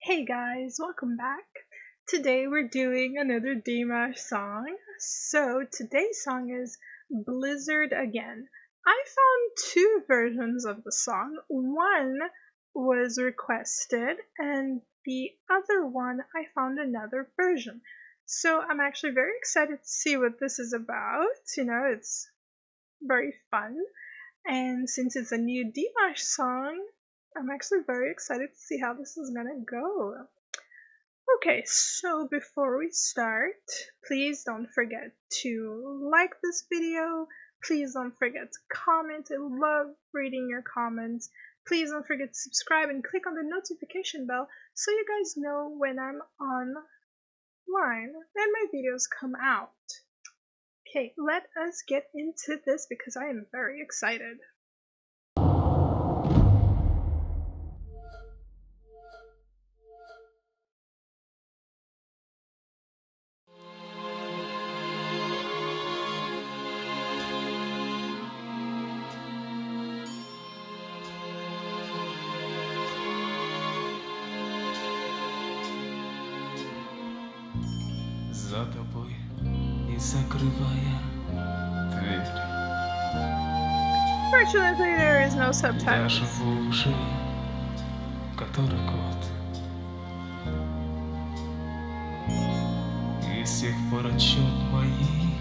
Hey guys, welcome back. Today we're doing another Dimash song. So today's song is Blizzard Again. I found two versions of the song. One was requested and the other one I found another version. So I'm actually very excited to see what this is about. It's very fun. And since it's a new Dimash song, I'm actually very excited to see how this is gonna go. Okay, so before we start, please don't forget to like this video. Please don't forget to comment. I love reading your comments. Please don't forget to subscribe and click on the notification bell so you guys know when I'm online and my videos come out. Okay, let us get into this because I am very excited. За тобой не закрывая дверь. Fortunately, there is no Я subtitles. живу уже который год, и с тех пор отчет моих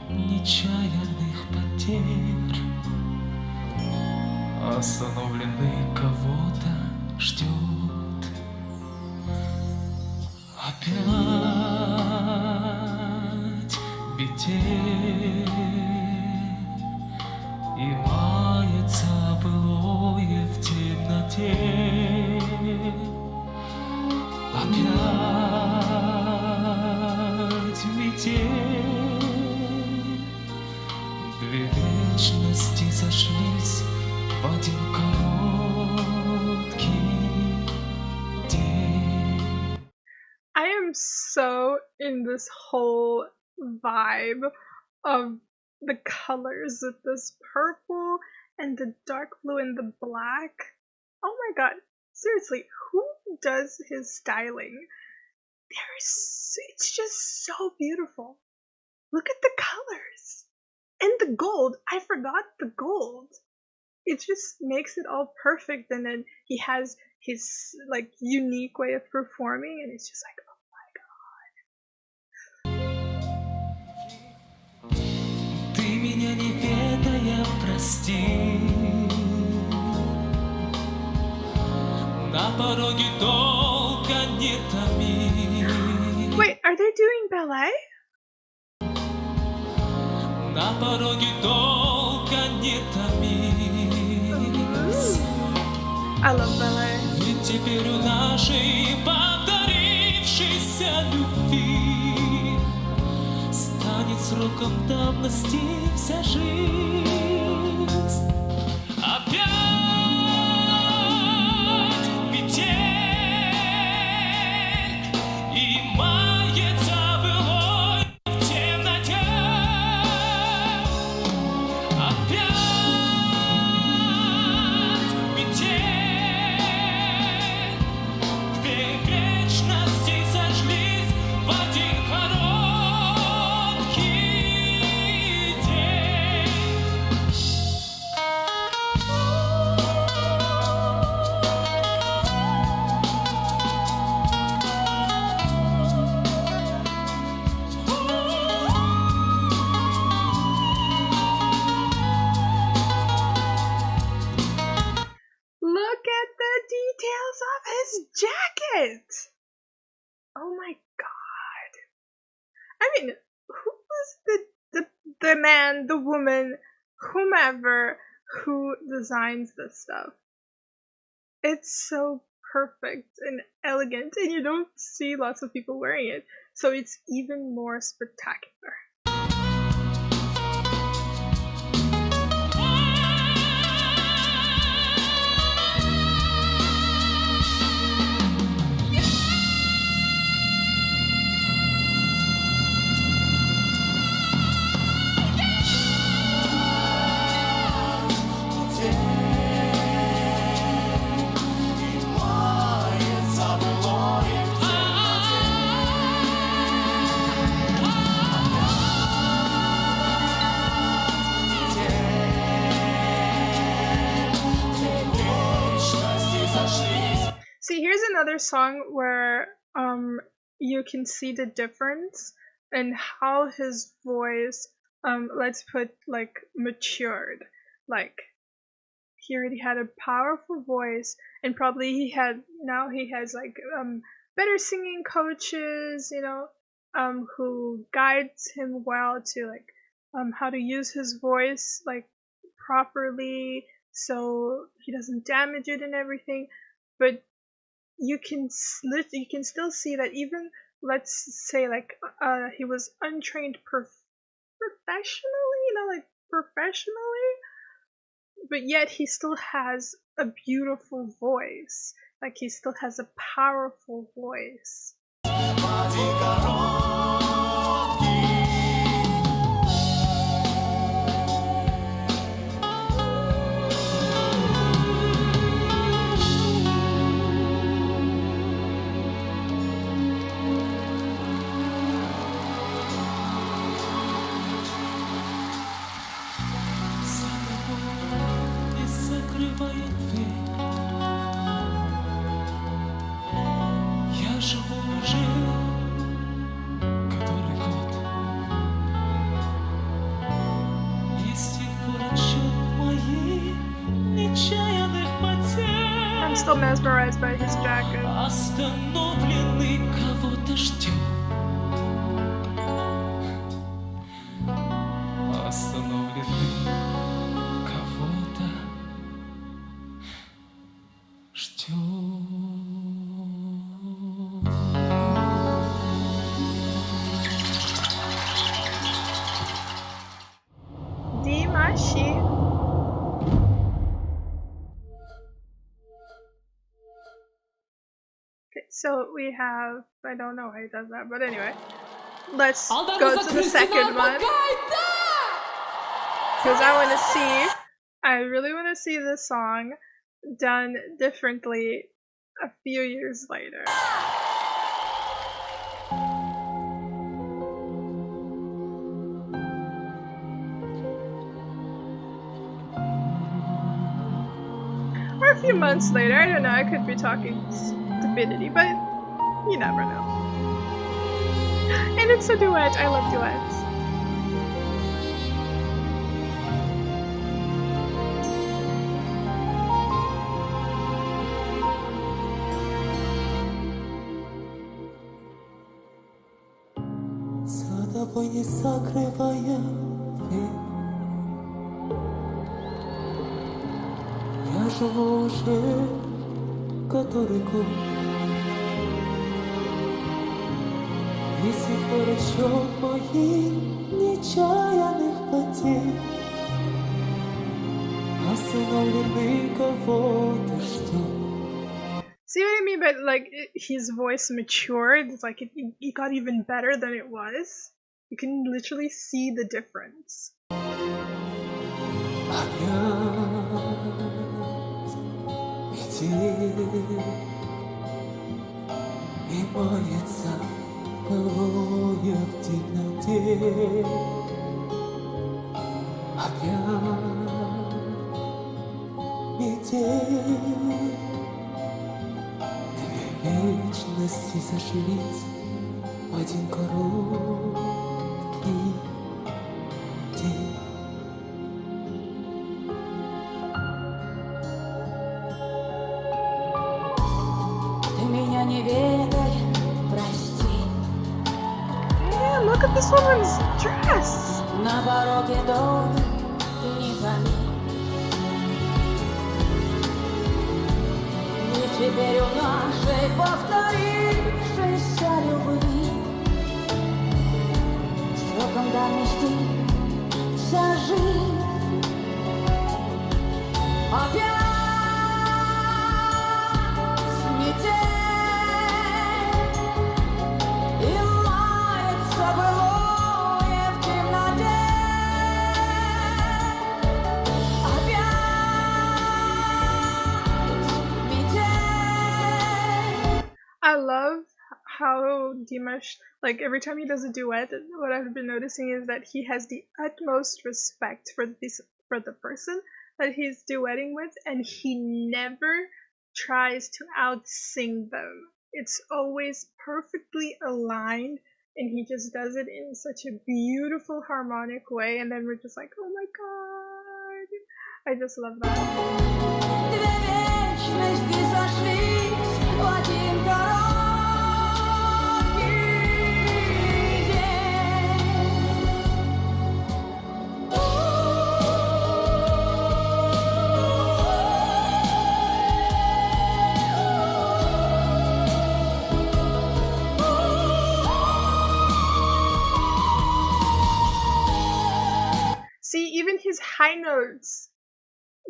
нечаянных потерь остановленный кого-то ждет. Опять метель, и мается былое в темноте. Опять метель, две вечности сошлись в один короткий день. I am so in this whole vibe of the colors with this purple and the dark blue and the black. Oh my god, seriously, who does his styling? It's just so beautiful. Look at the colors. And the gold, I forgot the gold. It just makes it all perfect, and then he has his unique way of performing, and it's just like, Ты меня не ведая прости, на пороге долго не томи. Wait, are they doing ballet? На пороге долго не томи. I love ballet. Ведь теперь у нашей повторившейся любви станет сроком давности вся жизнь. Опять метель, и мается былой в темноте. Опять метель, две вечности сошлись в один короткий день. Look at the details of his jacket! Oh my god. I mean, who was the man, the woman, whomever who designs this stuff? It's so perfect and elegant, and you don't see lots of people wearing it, so it's even more spectacular. И мается былой See, here's another song where you can see the difference in how his voice let's put like matured. Like he already had a powerful voice, and probably he has like better singing coaches, who guides him well to like how to use his voice like properly so he doesn't damage it and everything. But you can still see that even, let's say, like he was untrained professionally, like professionally, but yet he still has a beautiful voice. Like he still has a powerful voice. I'm still mesmerized by his jacket. Остановленный кого-то ждет. Остановленный кого-то ждет. Dimash. Okay, so we have, I don't know how he does that, but anyway, let's go to the second one, because I really want to see this song done differently a few years later. Or a few months later, I don't know, I could be talking stupidity, but you never know. And it's a duet, I love duets. За тобой не закрывая дверь, я живу уже который год. И с тех пор отсчет моих нечаянных потерь остановленный кого-то ждет. See what I mean? But like his voice matured. It's like it got even better than it was. You can literally see the difference. Опять метель и мается головою в темноте. Опять метель. Вечности сошлись в один короткий день. Ты меня не ведай, прости. Man, look at this woman's dress. На пороге дома не пойми. Теперь у нашей повторившейся любви сроком давности вся жизнь опять метель и лается былое в темноте. I love how Dimash, like every time he does a duet, what I've been noticing is that he has the utmost respect for the person that he's duetting with, and he never tries to out-sing them. It's always perfectly aligned, and he just does it in such a beautiful harmonic way, and then we're just like, oh my god, I just love that. See, even his high notes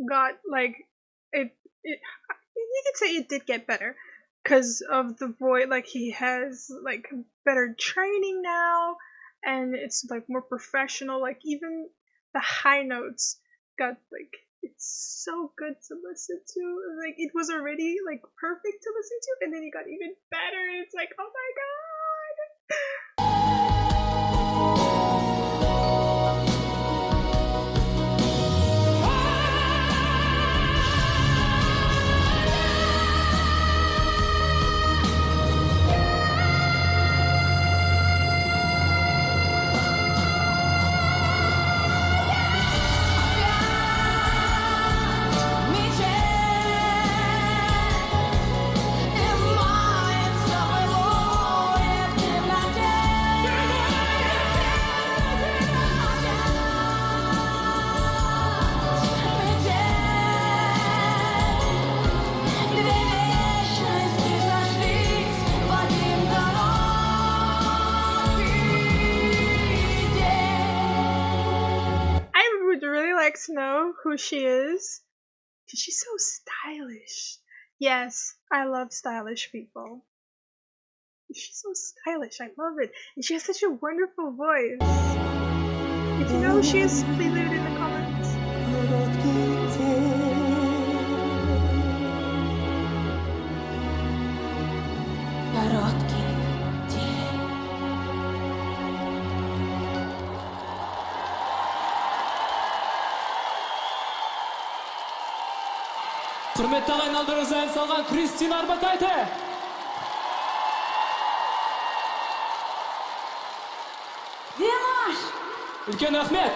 got like it. You could say it did get better because of the voice. Like he has like better training now, and it's like more professional. Like even the high notes got like it's so good to listen to. Like it was already like perfect to listen to, and then it got even better. It's like oh my god. To know who she is because she's so stylish. Yes, I love stylish people. She's so stylish. I love it. And she has such a wonderful voice. If you know who she is, please leave it in the comments. Құрметті ағайындаларыңызға ән салған Кристина Орбакайте. Димаш! Үлкен рахмет.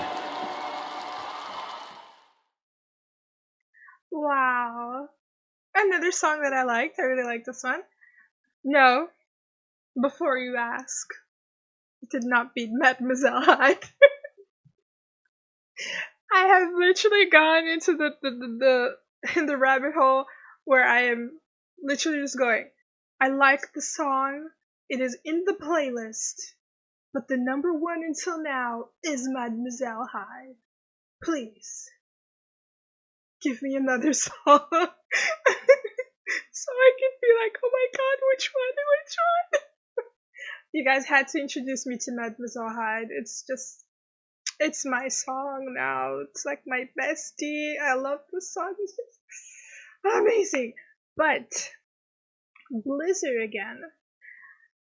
Wow. Another song that I liked. I really like this one. No. Before you ask. It did not beat Mademoiselle Hyde. I have literally gone into the rabbit hole where I am literally just going, I like the song, it is in the playlist, but the number one until now is Mademoiselle Hyde. Please, give me another song. So I can be like, oh my god, which one? You guys had to introduce me to Mademoiselle Hyde. It's my song now. It's like my bestie. I love the song. It's just amazing. But Blizzard again.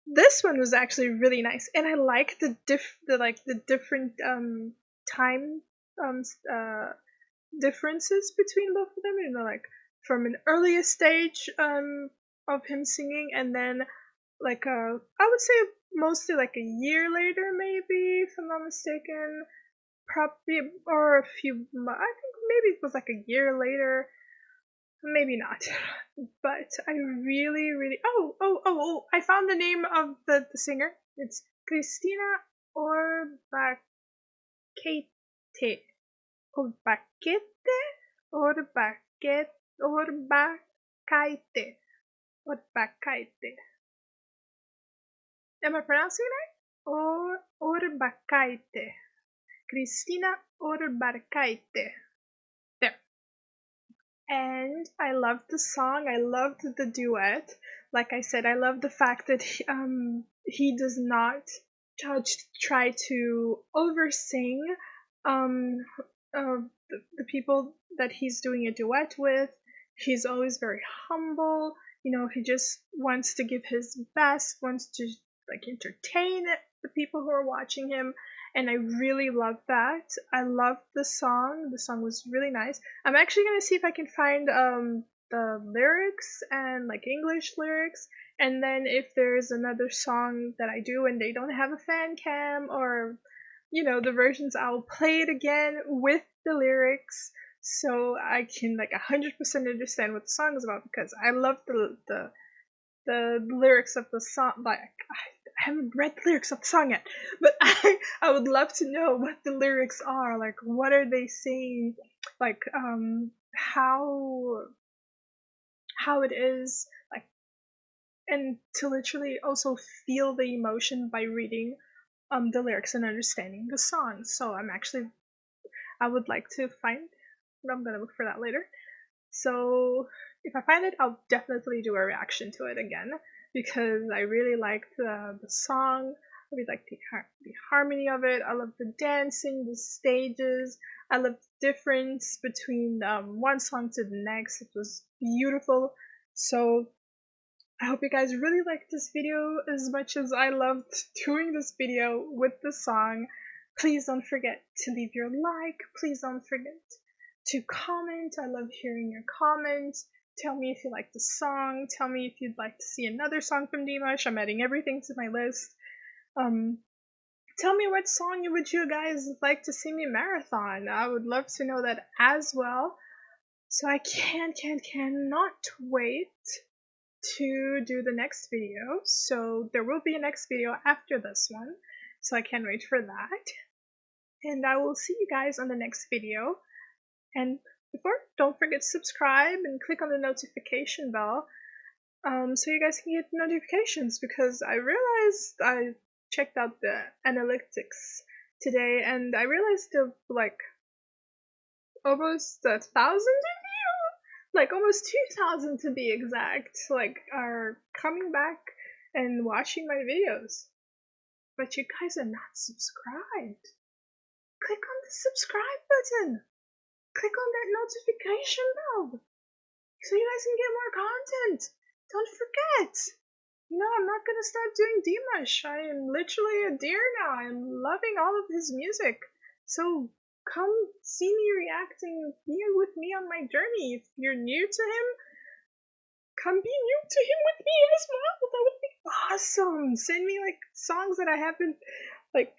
This one was actually really nice, and I like the different time differences between both of them. You know, like from an earlier stage of him singing, and then like I would say mostly like a year later, maybe, if I'm not mistaken. Probably, or a few, I think maybe it was like a year later, maybe not, but I really, I found the name of the singer. It's Cristina Orbacete, Orbacaite. Am I pronouncing it right? Orbacaite. Cristina Orbarcaite. There. And I loved the song. I loved the duet. Like I said, I love the fact that he does not try to oversing the people that he's doing a duet with. He's always very humble. You know, he just wants to give his best, wants to like entertain the people who are watching him. And I really love that. I loved the song. The song was really nice. I'm actually gonna see if I can find the lyrics and like English lyrics, and then if there's another song that I do and they don't have a fan cam or the versions, I'll play it again with the lyrics so I can like 100% understand what the song is about, because I love the lyrics of the song. Like I haven't read the lyrics of the song yet, but I would love to know what the lyrics are. Like, what are they saying? Like, how it is like, and to literally also feel the emotion by reading the lyrics and understanding the song. So I would like to find. I'm gonna look for that later. So if I find it, I'll definitely do a reaction to it again, because I really liked the song. I really like the harmony of it. I love the dancing, the stages. I love the difference between one song to the next. It was beautiful. So I hope you guys really liked this video as much as I loved doing this video with the song. Please don't forget to leave your like. Please don't forget to comment. I love hearing your comments. Tell me if you like the song. Tell me if you'd like to see another song from Dimash. I'm adding everything to my list. Tell me what song would you guys like to see me marathon. I would love to know that as well. So I cannot wait to do the next video. So there will be a next video after this one. So I can't wait for that. And I will see you guys on the next video. And before, don't forget to subscribe and click on the notification bell so you guys can get notifications, because I realized I checked out the analytics today and I realized there were like almost 1,000 of you, like almost 2,000 to be exact, like are coming back and watching my videos. But you guys are not subscribed. Click on the subscribe button. Click on that notification bell so you guys can get more content. Don't forget. I'm not gonna start doing Dimash. I am literally a deer now. I'm loving all of his music. So come see me reacting, be with me on my journey. If you're new to him, come be new to him with me as well. That would be awesome. Send me like songs that I haven't like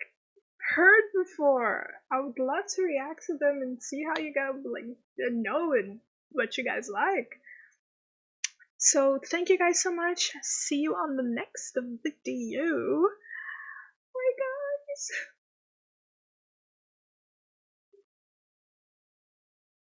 heard before. I would love to react to them and see how you guys like know and what you guys like. So thank you guys so much. See you on the next video. Bye guys.